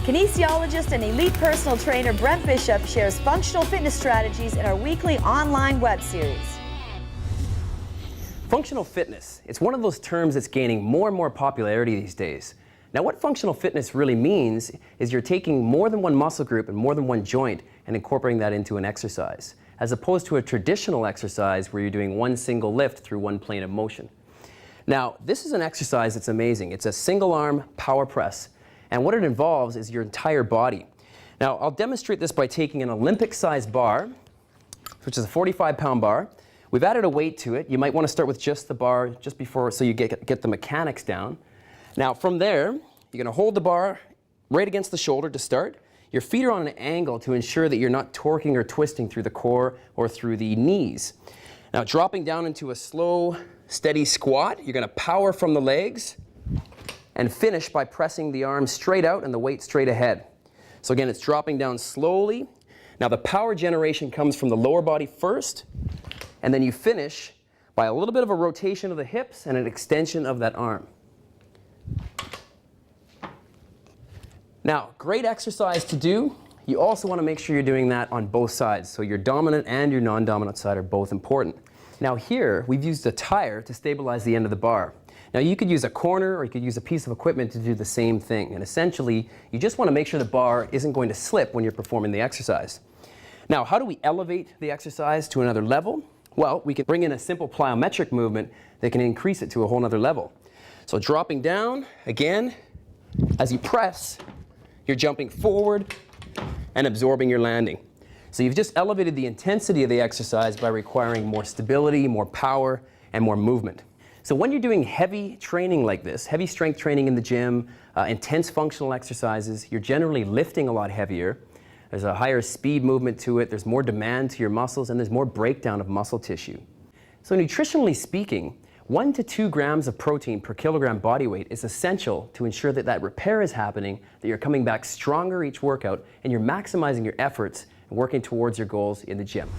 Kinesiologist and elite personal trainer Brent Bishop shares functional fitness strategies in our weekly online web series. Functional fitness, it's one of those terms that's gaining more and more popularity these days. Now what functional fitness really means is you're taking more than one muscle group and more than one joint and incorporating that into an exercise, as opposed to a traditional exercise where you're doing one single lift through one plane of motion. Now this is an exercise that's amazing. It's a single arm power press, and what it involves is your entire body. Now I'll demonstrate this by taking an Olympic sized bar, which is a 45-pound bar. We've added a weight to it. You might want to start with just the bar just before, so you get the mechanics down. Now from there, you're going to hold the bar right against the shoulder to start. Your feet are on an angle to ensure that you're not torquing or twisting through the core or through the knees. Now dropping down into a slow, steady squat, you're going to power from the legs and finish by pressing the arms straight out and the weight straight ahead. So again, it's dropping down slowly. Now the power generation comes from the lower body first, and then you finish by a little bit of a rotation of the hips and an extension of that arm. Now, great exercise to do. You also want to make sure you're doing that on both sides. So your dominant and your non-dominant side are both important. Now here, we've used a tire to stabilize the end of the bar. Now you could use a corner or you could use a piece of equipment to do the same thing. And essentially, you just want to make sure the bar isn't going to slip when you're performing the exercise. Now, how do we elevate the exercise to another level? Well, we can bring in a simple plyometric movement that can increase it to a whole nother level. So dropping down, again, as you press, you're jumping forward and absorbing your landing. So you've just elevated the intensity of the exercise by requiring more stability, more power, and more movement. So when you're doing heavy training like this, heavy strength training in the gym, intense functional exercises, you're generally lifting a lot heavier. There's a higher speed movement to it, there's more demand to your muscles, and there's more breakdown of muscle tissue. So nutritionally speaking, 1 to 2 grams of protein per kilogram body weight is essential to ensure that that repair is happening, that you're coming back stronger each workout, and you're maximizing your efforts and working towards your goals in the gym.